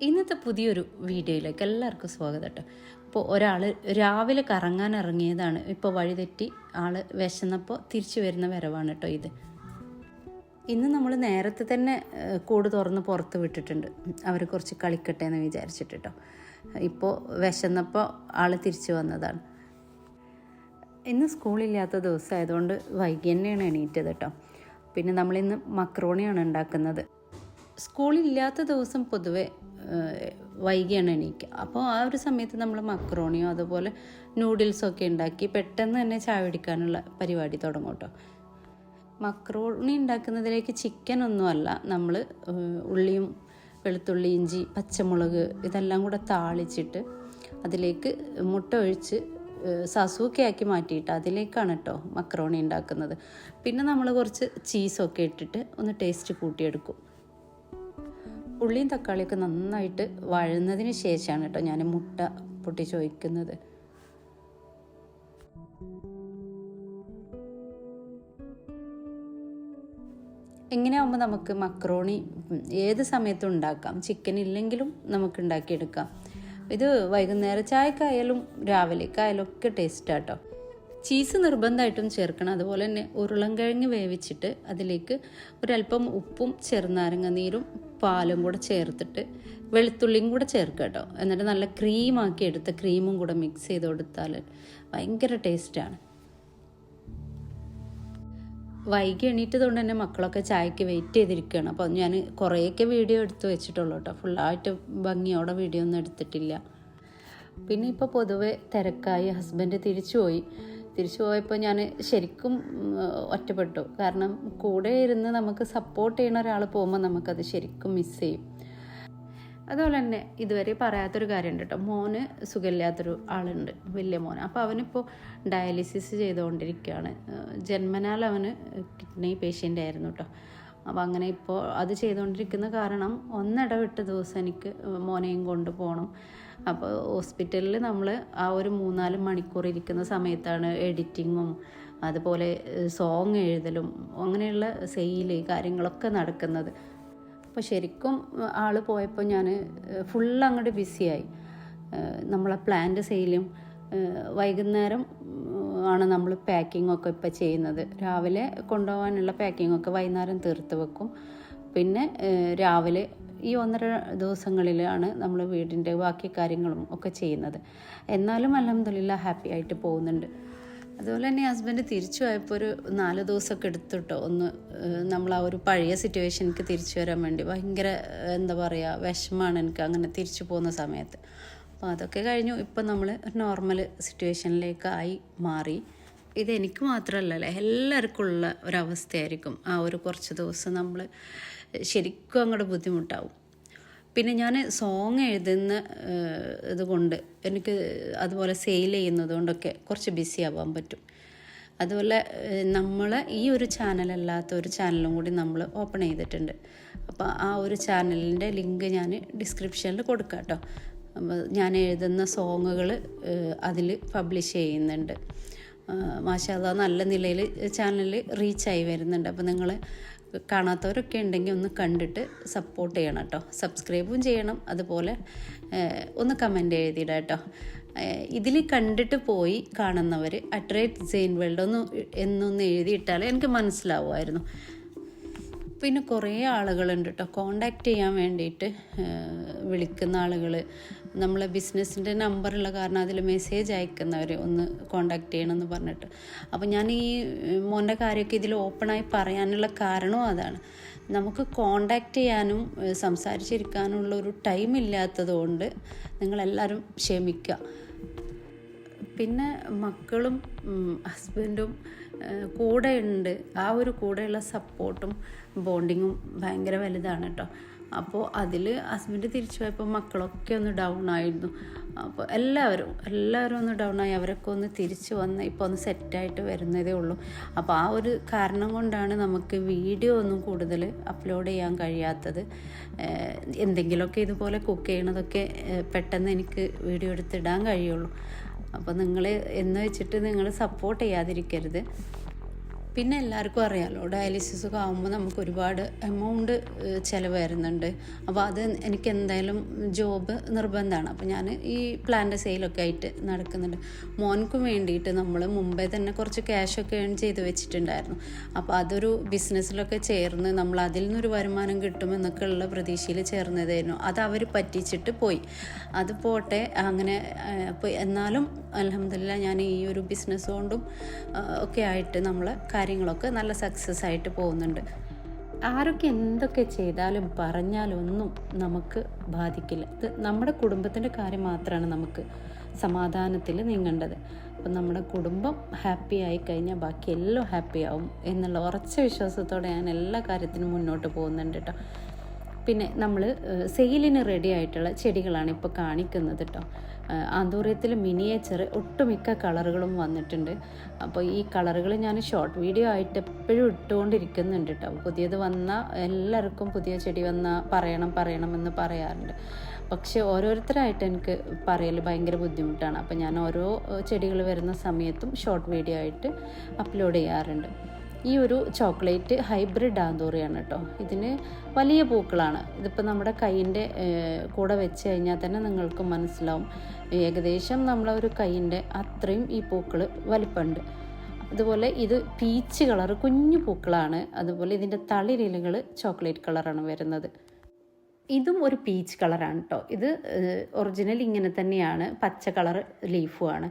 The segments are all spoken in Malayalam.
ഇന്നത്തെ പുതിയൊരു വീഡിയോയിലേക്ക് എല്ലാവർക്കും സ്വാഗതം കേട്ടോ. അപ്പോൾ ഒരാൾ രാവിലെ കറങ്ങാൻ ഇറങ്ങിയതാണ്. ഇപ്പോൾ വഴിതെറ്റി ആൾ വിശന്നപ്പോൾ തിരിച്ചു വരുന്ന വരവാണ് കേട്ടോ ഇത്. ഇന്ന് നമ്മൾ നേരത്തെ തന്നെ കൂട് തുറന്ന് പുറത്ത് വിട്ടിട്ടുണ്ട്, അവർ കുറച്ച് കളിക്കട്ടെ എന്ന് വിചാരിച്ചിട്ട് കേട്ടോ. ഇപ്പോൾ വിശന്നപ്പോൾ ആൾ തിരിച്ചു വന്നതാണ്. ഇന്ന് സ്കൂളില്ലാത്ത ദിവസമായതുകൊണ്ട് വൈകി തന്നെയാണ് എണീറ്റത് കേട്ടോ. പിന്നെ നമ്മളിന്ന് മക്രോണിയാണ് ഉണ്ടാക്കുന്നത്. സ്കൂളില്ലാത്ത ദിവസം പൊതുവെ വൈകിയാണ് എണീക്കുക. അപ്പോൾ ആ ഒരു സമയത്ത് നമ്മൾ മക്രോണിയോ അതുപോലെ നൂഡിൽസൊക്കെ ഉണ്ടാക്കി പെട്ടെന്ന് തന്നെ ചായ പിടിക്കാനുള്ള പരിപാടി തുടങ്ങും കേട്ടോ. മക്രോണി ഉണ്ടാക്കുന്നതിലേക്ക് ചിക്കനൊന്നുമല്ല, നമ്മൾ ഉള്ളിയും വെളുത്തുള്ളി, ഇഞ്ചി, പച്ചമുളക് ഇതെല്ലാം കൂടെ താളിച്ചിട്ട് അതിലേക്ക് മുട്ട ഒഴിച്ച് സസൂക്കെ ആക്കി മാറ്റിയിട്ട് അതിലേക്കാണ് കേട്ടോ മക്രോണി ഉണ്ടാക്കുന്നത്. പിന്നെ നമ്മൾ കുറച്ച് ചീസൊക്കെ ഇട്ടിട്ട് ഒന്ന് ടേസ്റ്റ് കൂട്ടിയെടുക്കും. ഉള്ളിയും തക്കാളിയൊക്കെ നന്നായിട്ട് വഴന്നതിന് ശേഷമാണ് കേട്ടോ ഞാൻ മുട്ട പൊട്ടിച്ച് ഒഴിക്കുന്നത്. ഇങ്ങനെയാകുമ്പോൾ നമുക്ക് മക്രോണി ഏത് സമയത്തും ഉണ്ടാക്കാം. ചിക്കൻ ഇല്ലെങ്കിലും നമുക്ക് ഉണ്ടാക്കിയെടുക്കാം. ഇത് വൈകുന്നേരം ചായക്കായാലും രാവിലേക്കായാലും ഒക്കെ ടേസ്റ്റാട്ടോ. ചീസ് നിർബന്ധമായിട്ടും ചേർക്കണം. അതുപോലെ തന്നെ ഉരുളൻകിഴങ്ങ് വേവിച്ചിട്ട് അതിലേക്ക് ഒരല്പം ഉപ്പും ചെറുനാരങ്ങ നീരും പാലും കൂടെ ചേർത്തിട്ട് വെളുത്തുള്ളിയും കൂടെ ചേർക്കുക കേട്ടോ. എന്നിട്ട് നല്ല ക്രീമാക്കി എടുത്ത് ക്രീമും കൂടെ മിക്സ് ചെയ്ത് കൊടുത്താൽ ഭയങ്കര ടേസ്റ്റാണ്. വൈകി എണീറ്റതുകൊണ്ട് തന്നെ മക്കളൊക്കെ ചായക്ക് വെയിറ്റ് ചെയ്തിരിക്കുകയാണ്. അപ്പോൾ ഞാൻ കുറേയൊക്കെ വീഡിയോ എടുത്ത് വെച്ചിട്ടുള്ളൂ കേട്ടോ. ഫുള്ളായിട്ട് ഭംഗിയോടെ വീഡിയോ ഒന്നും എടുത്തിട്ടില്ല. പിന്നെ ഇപ്പോൾ പൊതുവെ തിരക്കായി. ഹസ്ബൻഡ് തിരിച്ചു പോയപ്പോൾ ഞാൻ ശരിക്കും ഒറ്റപ്പെട്ടു. കാരണം കൂടെ ഇരുന്ന് നമുക്ക് സപ്പോർട്ട് ചെയ്യുന്ന ഒരാൾ പോകുമ്പോൾ നമുക്കത് ശരിക്കും മിസ് ചെയ്യും. അതുപോലെ തന്നെ ഇതുവരെ പറയാത്തൊരു കാര്യമുണ്ട് കേട്ടോ. മോന് സുഖമില്ലാത്തൊരു ആളുണ്ട്, വലിയ മോന്. അപ്പോൾ അവനിപ്പോൾ ഡയാലിസിസ് ചെയ്തുകൊണ്ടിരിക്കുകയാണ്. ജന്മനാൽ അവന് കിഡ്നി പേഷ്യൻ്റ് ആയിരുന്നു കേട്ടോ. അപ്പോൾ അങ്ങനെ ഇപ്പോൾ അത് ചെയ്തുകൊണ്ടിരിക്കുന്ന കാരണം ഒന്നിടവിട്ട ദിവസം എനിക്ക് മോനെയും കൊണ്ട് പോകണം. അപ്പോൾ ഹോസ്പിറ്റലിൽ നമ്മൾ ആ ഒരു 3-4 മണിക്കൂർ ഇരിക്കുന്ന സമയത്താണ് എഡിറ്റിങ്ങും അതുപോലെ സോങ് എഴുതലും അങ്ങനെയുള്ള സെയിൽ കാര്യങ്ങളൊക്കെ നടക്കുന്നത്. അപ്പോൾ ശരിക്കും ആൾ പോയപ്പോൾ ഞാൻ അങ്ങോട്ട് ബിസിയായി. നമ്മളെ പ്ലാന്റ് സെയിലും വൈകുന്നേരം ആണ് നമ്മൾ പാക്കിങ്ങൊക്കെ ഇപ്പോൾ ചെയ്യുന്നത്. രാവിലെ കൊണ്ടുപോകാനുള്ള പാക്കിങ്ങൊക്കെ വൈകുന്നേരം തീർത്ത് വെക്കും. പിന്നെ രാവിലെ ഈ 1-2 ദിവസങ്ങളിലാണ് നമ്മൾ വീടിൻ്റെ ബാക്കി കാര്യങ്ങളും ഒക്കെ ചെയ്യുന്നത്. എന്നാലും അൽഹംദുലില്ലാഹ് ഹാപ്പി ആയിട്ട് പോകുന്നുണ്ട്. അതുപോലെ തന്നെ ഹസ്ബൻഡ് തിരിച്ചു പോയപ്പോൾ ഒരു 4 ദിവസമൊക്കെ എടുത്തിട്ടോ ഒന്ന് നമ്മൾ ആ ഒരു പഴയ സിറ്റുവേഷനിലേക്ക് തിരിച്ചു വരാൻ വേണ്ടി. ഭയങ്കര എന്താ പറയുക, വിഷമമാണ് എനിക്ക് അങ്ങനെ തിരിച്ചു പോകുന്ന സമയത്ത്. അപ്പോൾ അതൊക്കെ കഴിഞ്ഞു. ഇപ്പം നമ്മൾ നോർമൽ സിറ്റുവേഷനിലേക്കായി മാറി. ഇതെനിക്ക് മാത്രമല്ലല്ലേ, എല്ലാവർക്കും ഉള്ള ഒരവസ്ഥയായിരിക്കും. ആ ഒരു കുറച്ച് ദിവസം നമ്മൾ ശരിക്കും അങ്ങോട്ട് ബുദ്ധിമുട്ടാവും. പിന്നെ ഞാൻ സോങ് എഴുതുന്ന ഇതുകൊണ്ട് എനിക്ക് അതുപോലെ സെയിൽ ചെയ്യുന്നത് കൊണ്ടൊക്കെ കുറച്ച് ബിസി ആവാൻ പറ്റും. അതുപോലെ നമ്മൾ ഈ ഒരു ചാനലല്ലാത്ത ഒരു ചാനലും കൂടി നമ്മൾ ഓപ്പൺ ചെയ്തിട്ടുണ്ട്. അപ്പോൾ ആ ഒരു ചാനലിൻ്റെ ലിങ്ക് ഞാൻ ഡിസ്ക്രിപ്ഷനിൽ കൊടുക്കാം കേട്ടോ. അപ്പോൾ ഞാൻ എഴുതുന്ന സോങ്ങുകൾ അതിൽ പബ്ലിഷ് ചെയ്യുന്നുണ്ട്. മാഷാ അല്ലാഹ് നല്ല നിലയിൽ ചാനൽ റീച്ചായി വരുന്നുണ്ട്. അപ്പോൾ നിങ്ങൾ കാണാത്തവരൊക്കെ ഉണ്ടെങ്കിൽ ഒന്ന് കണ്ടിട്ട് സപ്പോർട്ട് ചെയ്യണം കേട്ടോ. സബ്സ്ക്രൈബും ചെയ്യണം. അതുപോലെ ഒന്ന് കമൻറ്റ് എഴുതിയിടാം കേട്ടോ. ഇതിൽ കണ്ടിട്ട് പോയി കാണുന്നവർ @ZeinWorld എന്നൊന്ന് എഴുതിയിട്ടാൽ എനിക്ക് മനസ്സിലാവുമായിരുന്നു. പിന്നെ കുറേ ആളുകളുണ്ട് കേട്ടോ കോണ്ടാക്റ്റ് ചെയ്യാൻ വേണ്ടിയിട്ട് വിളിക്കുന്ന ആളുകൾ. നമ്മളെ ബിസിനസ്സിൻ്റെ നമ്പറുള്ള കാരണം അതിൽ മെസ്സേജ് അയക്കുന്നവർ ഒന്ന് കോണ്ടാക്റ്റ് ചെയ്യണമെന്ന് പറഞ്ഞിട്ട്. അപ്പോൾ ഞാൻ ഈ മോൻ്റെ കാര്യമൊക്കെ ഇതിൽ ഓപ്പണായി പറയാനുള്ള കാരണവും അതാണ്. നമുക്ക് കോണ്ടാക്റ്റ് ചെയ്യാനും സംസാരിച്ചിരിക്കാനുള്ള ഒരു ടൈം ഇല്ലാത്തത് കൊണ്ട് നിങ്ങളെല്ലാവരും ക്ഷമിക്കുക. പിന്നെ മക്കളും ഹസ്ബൻഡും കൂടെ ഉണ്ട്. ആ ഒരു കൂടെയുള്ള സപ്പോർട്ടും ബോണ്ടിങ്ങും ഭയങ്കര വലുതാണ് കേട്ടോ. അപ്പോൾ അതിൽ ഹസ്ബൻഡ് തിരിച്ചു പോയപ്പോൾ മക്കളൊക്കെ ഒന്ന് ഡൗൺ ആയിരുന്നു. അപ്പോൾ എല്ലാവരും ഒന്ന് ഡൗൺ ആയി. അവരൊക്കെ ഒന്ന് തിരിച്ചു വന്ന് ഇപ്പോൾ ഒന്ന് സെറ്റായിട്ട് വരുന്നതേ ഉള്ളൂ. അപ്പോൾ ആ ഒരു കാരണം കൊണ്ടാണ് നമുക്ക് വീഡിയോ ഒന്നും കൂടുതൽ അപ്ലോഡ് ചെയ്യാൻ കഴിയാത്തത്. എന്തെങ്കിലുമൊക്കെ ഇതുപോലെ കുക്ക് ചെയ്യണതൊക്കെ പെട്ടെന്ന് എനിക്ക് വീഡിയോ എടുത്തിടാൻ കഴിയുള്ളൂ. അപ്പോൾ നിങ്ങൾ എന്ന് വെച്ചിട്ട് നിങ്ങൾ സപ്പോർട്ട് ചെയ്യാതിരിക്കരുത്. പിന്നെ എല്ലാവർക്കും അറിയാമല്ലോ, ഡയാലിസിസ് ഒക്കെ ആകുമ്പോൾ നമുക്ക് ഒരുപാട് എമൗണ്ട് ചിലവ് വരുന്നുണ്ട്. അപ്പോൾ അത് എനിക്ക് എന്തായാലും ജോബ് നിർബന്ധമാണ്. അപ്പോൾ ഞാൻ ഈ പ്ലാന്റ് സെയിലൊക്കെ ആയിട്ട് നടക്കുന്നുണ്ട്. മോൻക്കും വേണ്ടിയിട്ട് നമ്മൾ മുമ്പേ തന്നെ കുറച്ച് ക്യാഷൊക്കെ ഏൺ ചെയ്ത് വെച്ചിട്ടുണ്ടായിരുന്നു. അപ്പോൾ അതൊരു ബിസിനസ്സിലൊക്കെ ചേർന്ന് നമ്മൾ അതിൽ നിന്നൊരു വരുമാനം കിട്ടുമെന്നൊക്കെ ഉള്ള പ്രതീക്ഷയിൽ ചേർന്നതായിരുന്നു. അത് അവർ പറ്റിച്ചിട്ട് പോയി. അത് പോട്ടെ, അങ്ങനെ എന്നാലും അൽഹംദുലില്ലാ ഞാൻ ഈ ഒരു ബിസിനസ് കൊണ്ടും ഒക്കെ ആയിട്ട് നമ്മൾ കാര്യങ്ങളൊക്കെ നല്ല സക്സസ് ആയിട്ട് പോകുന്നുണ്ട്. ആരൊക്കെ എന്തൊക്കെ ചെയ്താലും പറഞ്ഞാലും ഒന്നും നമുക്ക് ബാധിക്കില്ല. ഇത് നമ്മുടെ കുടുംബത്തിൻ്റെ കാര്യം മാത്രമാണ് നമുക്ക് സമാധാനത്തിൽ നീങ്ങേണ്ടത്. അപ്പം നമ്മുടെ കുടുംബം ഹാപ്പി ആയി കഴിഞ്ഞാൽ ബാക്കി എല്ലാം ഹാപ്പി ആവും എന്നുള്ള ഉറച്ച വിശ്വാസത്തോടെ ഞാൻ എല്ലാ കാര്യത്തിനും മുന്നോട്ട് പോകുന്നുണ്ട് കേട്ടോ. പിന്നെ നമ്മൾ സെയിലിന് റെഡി ആയിട്ടുള്ള ചെടികളാണ് ഇപ്പോൾ കാണിക്കുന്നത് കേട്ടോ. ആന്തൂറിയത്തിൽ മിനിയേച്ചർ ഒട്ടുമിക്ക കളറുകളും വന്നിട്ടുണ്ട്. അപ്പോൾ ഈ കളറുകൾ ഞാൻ ഷോർട്ട് വീഡിയോ ആയിട്ട് എപ്പോഴും ഇട്ടുകൊണ്ടിരിക്കുന്നുണ്ട് കേട്ടോ. പുതിയത് വന്നാൽ എല്ലാവർക്കും പുതിയ ചെടി വന്നാൽ പറയണമെന്ന് പറയാറുണ്ട്. പക്ഷേ ഓരോരുത്തരായിട്ട് എനിക്ക് പറയൽ ഭയങ്കര ബുദ്ധിമുട്ടാണ്. അപ്പോൾ ഞാൻ ഓരോ ചെടികൾ വരുന്ന സമയത്തും ഷോർട്ട് വീഡിയോ ആയിട്ട് അപ്ലോഡ് ചെയ്യാറുണ്ട്. ഈ ഒരു ചോക്ലേറ്റ് ഹൈബ്രിഡ് ആന്തൂറിയാണ് കേട്ടോ. ഇതിന് വലിയ പൂക്കളാണ്. ഇതിപ്പോൾ നമ്മുടെ കൈയിൻ്റെ കൂടെ വെച്ച് കഴിഞ്ഞാൽ തന്നെ നിങ്ങൾക്ക് മനസ്സിലാവും. ഏകദേശം നമ്മളൊരു കൈയിൻ്റെ അത്രയും ഈ പൂക്കൾ വലിപ്പമുണ്ട്. അതുപോലെ ഇത് പീച്ച് കളർ കുഞ്ഞു പൂക്കളാണ്. അതുപോലെ ഇതിൻ്റെ തളിരിലകൾ ചോക്ലേറ്റ് കളറാണ് വരുന്നത്. ഇതും ഒരു പീച്ച് കളറാണ് കേട്ടോ. ഇത് ഒറിജിനൽ ഇങ്ങനെ തന്നെയാണ്, പച്ച കളർ ലീഫുമാണ്.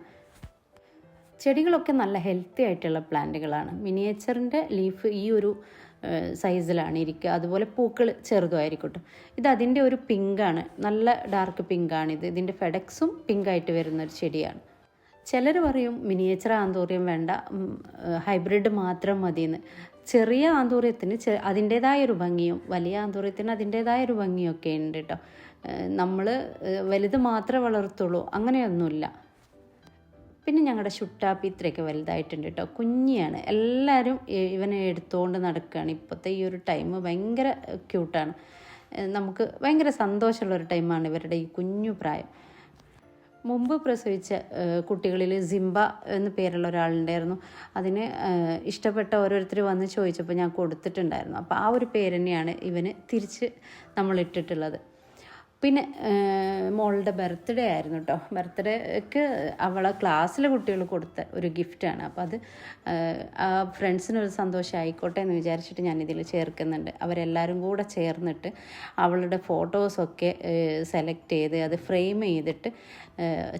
ചെടികളൊക്കെ നല്ല ഹെൽത്തി ആയിട്ടുള്ള പ്ലാന്റുകളാണ്. മിനിയേച്ചറിൻ്റെ ലീഫ് ഈ ഒരു സൈസിലാണ് ഇരിക്കുക. അതുപോലെ പൂക്കൾ ചെറുതുമായിരിക്കും കേട്ടോ. ഇത് അതിൻ്റെ ഒരു പിങ്കാണ്, നല്ല ഡാർക്ക് പിങ്കാണിത്. ഇതിൻ്റെ ഫെഡക്സും പിങ്കായിട്ട് വരുന്നൊരു ചെടിയാണ്. ചിലർ പറയും മിനിയേച്ചർ ആന്തൂറിയം വേണ്ട, ഹൈബ്രിഡ് മാത്രം മതിയെന്ന്. ചെറിയ ആന്തൂറിയത്തിന് അതിൻ്റേതായൊരു ഭംഗിയും വലിയ ആന്തൂറിയത്തിന് അതിൻ്റേതായൊരു ഭംഗിയൊക്കെ ഉണ്ട് കേട്ടോ. നമ്മൾ വലുത് മാത്രമേ വളർത്തുള്ളൂ അങ്ങനെയൊന്നുമില്ല. പിന്നെ ഞങ്ങളുടെ ഷുട്ടാപ്പി ഇത്രയൊക്കെ വലുതായിട്ടുണ്ട് കേട്ടോ. കുഞ്ഞിയാണ്. എല്ലാവരും ഇവനെ എടുത്തുകൊണ്ട് നടക്കുകയാണ്. ഇപ്പോഴത്തെ ഈ ഒരു ടൈം ഭയങ്കര ക്യൂട്ടാണ്. നമുക്ക് ഭയങ്കര സന്തോഷമുള്ളൊരു ടൈമാണ് ഇവരുടെ ഈ കുഞ്ഞു പ്രായം. മുമ്പ് പ്രസവിച്ച കുട്ടികളിൽ സിംബ എന്ന് പേരുള്ള ഒരാളുണ്ടായിരുന്നു. അതിന് ഇഷ്ടപ്പെട്ട ഓരോരുത്തർ വന്ന് ചോദിച്ചപ്പോൾ ഞാൻ കൊടുത്തിട്ടുണ്ടായിരുന്നു. അപ്പോൾ ആ ഒരു പേര് തന്നെയാണ് ഇവന് തിരിച്ച് നമ്മൾ ഇട്ടിട്ടുള്ളത്. പിന്നെ മോളുടെ ബർത്ത്ഡേ ആയിരുന്നു കേട്ടോ. ബർത്ത്ഡേക്ക് അവളെ ക്ലാസ്സിലെ കുട്ടികൾ കൊടുത്ത ഒരു ഗിഫ്റ്റാണ്. അപ്പോൾ അത് ആ ഫ്രണ്ട്സിനൊരു സന്തോഷം ആയിക്കോട്ടെ എന്ന് വിചാരിച്ചിട്ട് ഞാനിതിൽ ചേർക്കുന്നുണ്ട്. അവരെല്ലാവരും കൂടെ ചേർന്നിട്ട് അവളുടെ ഫോട്ടോസൊക്കെ സെലക്ട് ചെയ്ത് അത് ഫ്രെയിം ചെയ്തിട്ട്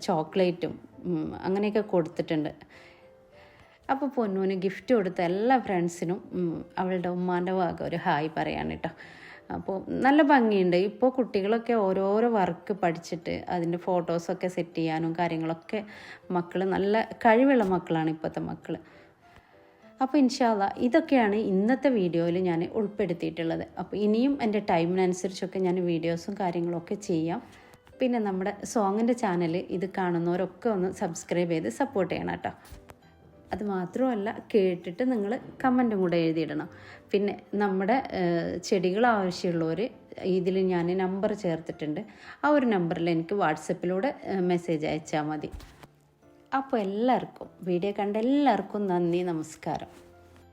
ചോക്ലേറ്റും അങ്ങനെയൊക്കെ കൊടുത്തിട്ടുണ്ട്. അപ്പോൾ പൊന്നൂന് ഗിഫ്റ്റ് കൊടുത്ത എല്ലാ ഫ്രണ്ട്സിനും അവളുടെ ഉമ്മാൻ്റെ വക ഒരു ഹായ് പറയാണ് കേട്ടോ. അപ്പോൾ നല്ല ഭംഗിയുണ്ട്. ഇപ്പോൾ കുട്ടികളൊക്കെ ഓരോരോ വർക്ക് പഠിച്ചിട്ട് അതിൻ്റെ ഫോട്ടോസൊക്കെ സെറ്റ് ചെയ്യാനും കാര്യങ്ങളൊക്കെ മക്കൾ നല്ല കഴിവുള്ള മക്കളാണ് ഇപ്പോഴത്തെ മക്കൾ. അപ്പോൾ ഇൻഷാ അല്ലാഹ് ഇതൊക്കെയാണ് ഇന്നത്തെ വീഡിയോയിൽ ഞാൻ ഉൾപ്പെടുത്തിയിട്ടുള്ളത്. അപ്പോൾ ഇനിയും എൻ്റെ ടൈമിനനുസരിച്ചൊക്കെ ഞാൻ വീഡിയോസും കാര്യങ്ങളൊക്കെ ചെയ്യാം. പിന്നെ നമ്മുടെ സോങ്ങിൻ്റെ ചാനൽ ഇത് കാണുന്നവരൊക്കെ ഒന്ന് സബ്സ്ക്രൈബ് ചെയ്ത് സപ്പോർട്ട് ചെയ്യണം കേട്ടോ. അത് മാത്രമല്ല, കേട്ടിട്ട് നിങ്ങൾ കമൻറ്റും കൂടെ എഴുതിയിടണം. പിന്നെ നമ്മുടെ ചെടികൾ ആവശ്യമുള്ളവർ ഇതിൽ ഞാൻ നമ്പർ ചേർത്തിട്ടുണ്ട്. ആ ഒരു നമ്പറിൽ എനിക്ക് വാട്സപ്പിലൂടെ മെസ്സേജ് അയച്ചാൽ മതി. അപ്പോൾ എല്ലാവർക്കും വീഡിയോ കണ്ട എല്ലാവർക്കും നന്ദി, നമസ്കാരം.